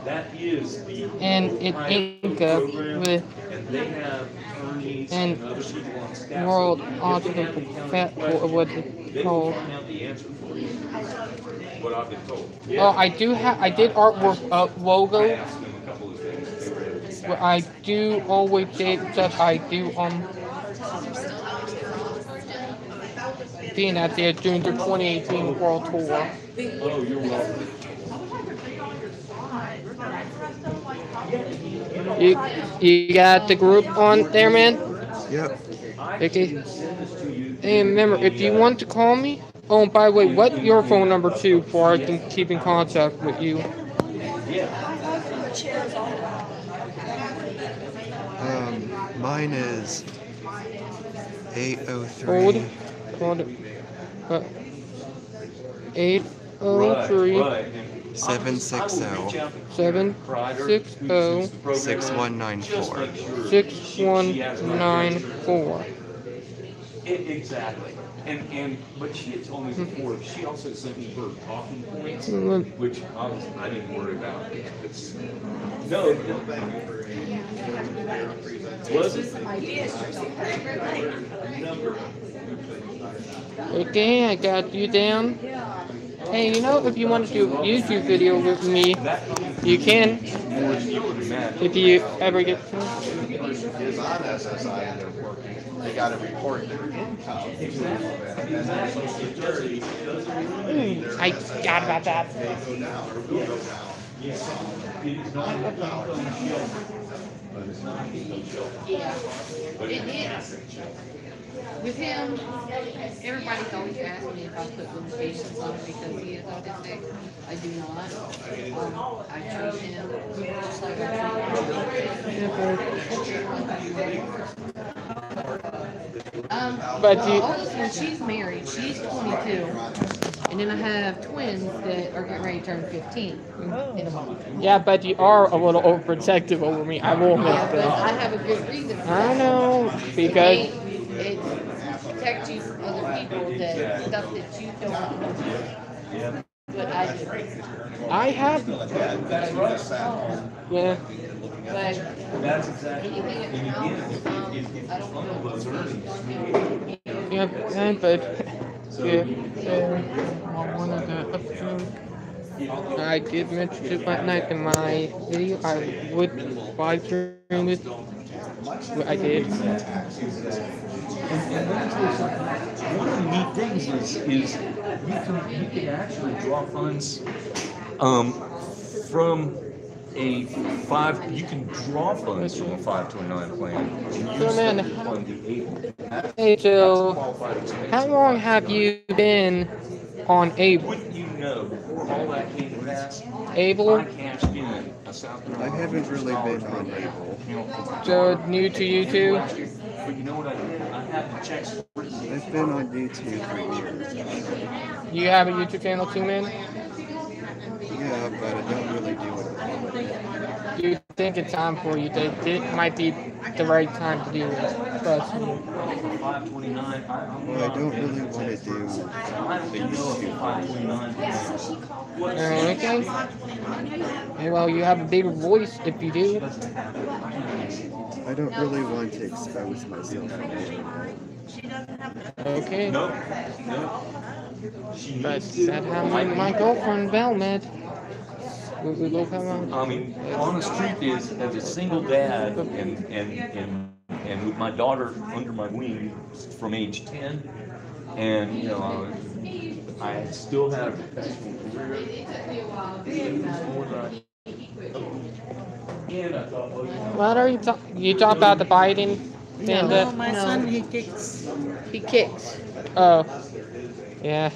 that is the And it Inca with and they have attorneys and and other people on staff. World So if they Autism have a Festival of what they it's will called. find out the answer for you. What I've been told. Oh, I did artwork logo. I asked them a couple of things. They were able to- But I do always say stuff I do being out there during the 2018 World Tour. Oh, you're welcome. You got the group on there, man? Yep. Okay. And remember, if you want to call me, oh, and by the way, what's your phone number too, before I can keep in contact with you? Mine is 803. Hold it. 803 760 760 6194. 6194. Exactly. But she had told me before, she also sent me her talking points, Mm. which I didn't worry about. No. Was it? Okay, I got you down. Hey, you know, if you want to do a YouTube video with me, you can. If you ever get to. Is on SSI and they're working, they gotta report their income. And then Social Security, I forgot about that. they go down or will go down. But it's not income shelter. Yeah. But It it's is. With him, everybody's always asked me if I put limitations on it because he is autistic. I do not. I treat him just like But the you- oldest one, she's married. She's 22. And then I have twins that are getting ready to turn 15 in a month. Yeah, but you are a little overprotective over me. I will admit Yeah, but I that. have a good reason for I that. know, because It protects you from other people that stuff that you don't know. But I do. I have. Yeah. But That's exactly. anything And that again, helps, if I don't one of those earnings. Yeah, but yeah, one of the episodes I did mention it last night in my video. I would live stream it. What I did. And that's what's one of the neat things is you can actually draw funds from a you can draw funds from a 529 plan and use So them then, to fund the ABLE. hey That's a Joe, qualified expense. how long have you been on ABLE? Wouldn't you know, before all that came to pass, ABLE? I cashed in a South I Carolina haven't really been scholarship on ABLE. So new to YouTube? But you know what I did? I had the checks written. I've been on YouTube for years. You have a YouTube channel too, man? Yeah, but I don't really do it. Do you think it's time for you to, it might be the right time to do it? Trust me. 529. Well, I don't really want to do the YouTube. 529. Okay. Hey, well, you have a bigger voice if you do. I don't really want to expose myself on the internet. Okay. No. She But needs to. that's how my girlfriend Belle met. We both have one. I mean, honest truth is, as a single dad and with my daughter under my wing from age 10, and you know, I still had a professional career. And I thought, well, you know, What are you talking? You talk about the Biden thing? No, my son, he kicks. he kicks. Oh, yeah.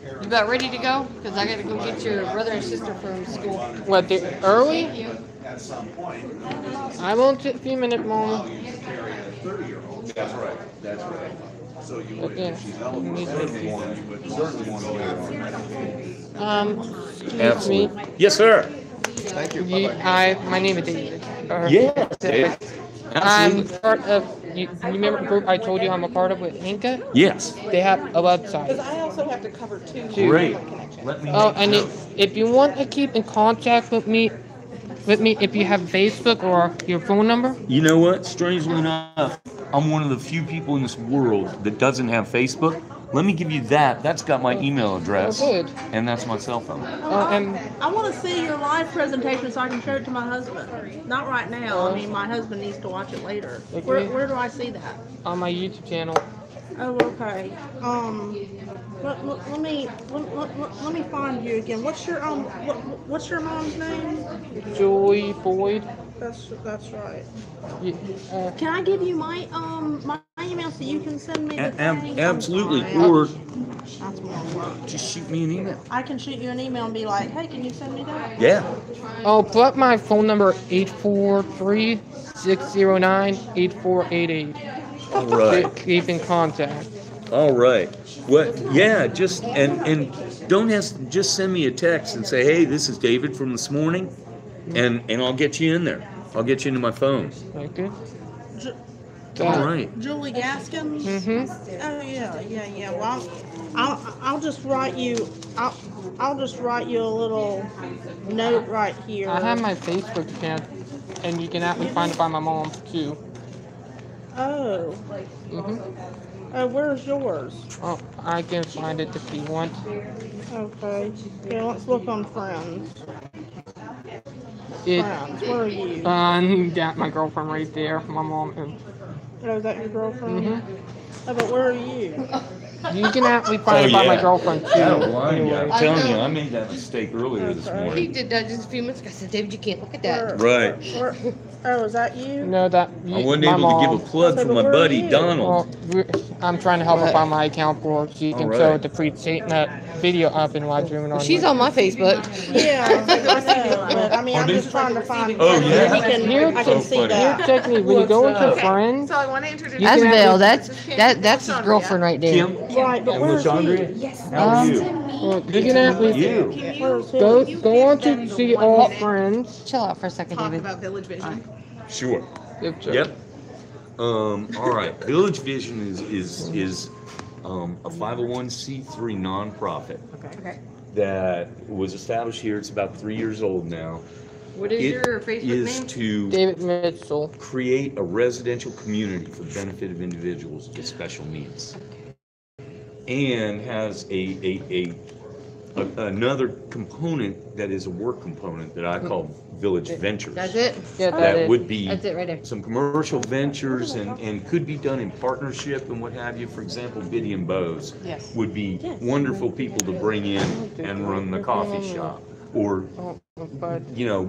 You about ready to go? Because I got to go get your brother and sister from school. What, the early? Thank you. At some point, I won't take a few minutes more. you can carry a 30-year-old. that's right. That's right. So you would, Okay. if she's eligible, Need for to- Medicaid, you would certainly want to go on. Excuse me. Yes, sir. Thank you. My name is David. Yes, Dave. I'm Absolutely. part of, you remember the group I told you I'm a part of with Inca? Yes. They have a website. I also have to cover two. Great. Let me. Oh, make and note. if you want to keep in contact with me, if you have Facebook or your phone number, You know what? Strangely enough, I'm one of the few people in this world that doesn't have Facebook. Let me give you that. That's got my email address. Oh, good. And that's my cell phone. and I want to see your live presentation so I can show it to my husband. Not right now. I mean, my husband needs to watch it later. Okay. Where do I see that? on my YouTube channel. Oh, okay. Let me find you again. What's your mom's name? Joy Boyd. That's right. You- Can I give you my email so you can send me the thing? Absolutely. I'm sorry. Or That's more work. just shoot me an email. I can shoot you an email and be like, hey, can you send me that? Yeah. Oh, put my phone number 843-609-8488. All right. Keep in contact. All right. What? Yeah. Just and don't just send me a text and say, hey, this is David from this morning, and I'll get you in there. I'll get you into my phone. Okay. All right. Julie Gaskins? Mm-hmm. Oh, yeah. Well, I'll just write you, I'll just write you a little note right here. I have my Facebook account, and you can actually find it by my mom too. Oh. Mm-hmm. Where's yours? Oh, I can find it if you want. Okay. Okay, let's look on friends. It, Friends, where are you? got my girlfriend right there, my mom. And, Oh, is that your girlfriend? mm-hmm. Oh, but where are you? You can actually find it by my girlfriend too. I don't mind you. Anyway. I'm telling you, I made that mistake earlier this Okay. He morning. did that just a few minutes ago. I said, David, you can't look at that. Right. Oh, is that you? No, that I wasn't my able mom. to give a plug for my buddy Donald. Well, I'm trying to help her find my account for so you can All throw right. the video up and live stream it on. She's on my Facebook. Yeah, I know, but I mean, I'm just trying to find. Oh, yeah? I can So see funny. that. Here, check me. When you go into friends, So I want to introduce. You That's can Val. actually- That's his girlfriend right there. Kim? Right, but And where's Lashandra? he? How are you? you can actually You. Where's he? go on to see all friends. Chill out for a second, Talk David. about Village Vision. Sure. Yep. Yep. All right. Village Vision is a 501c3 nonprofit Okay. that was established here. It's about 3 years old now. What is your It Facebook is name? to David Mitchell. create a residential community for the benefit of individuals with special needs, and has another component that is a work component that I call Village Ventures. That's it? Yeah, That would be That's it right there. some commercial ventures and could be done in partnership and what have you. For example, Biddy and Bose Yes. would be wonderful people to bring in and run the coffee shop, or But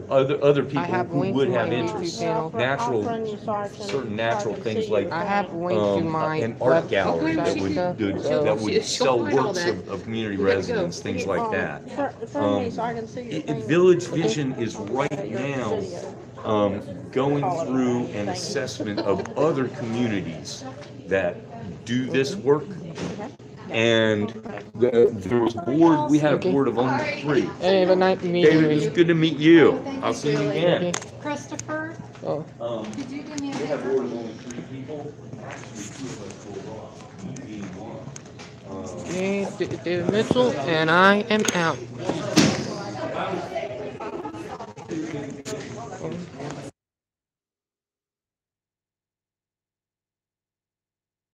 other people I have who links would to my have YouTube interests, channel. natural, friend you so I can- certain natural so I can things see like you. I have links to my an art website. gallery that would She'll sell find all works that. of community We gotta go. residents, things like that. Friend me so I can see your thing. Village Vision is right now going through an assessment of other communities that do this work. And there was a board, we had a board of only 3. Hey, have a nice meeting David, it was you. good to meet you. I'll see you again. Christopher, Oh. could you do me a We had a favor? board of only 3 people. Actually, 2 of us pulled off, me being one. Okay, David Mitchell, and I am out.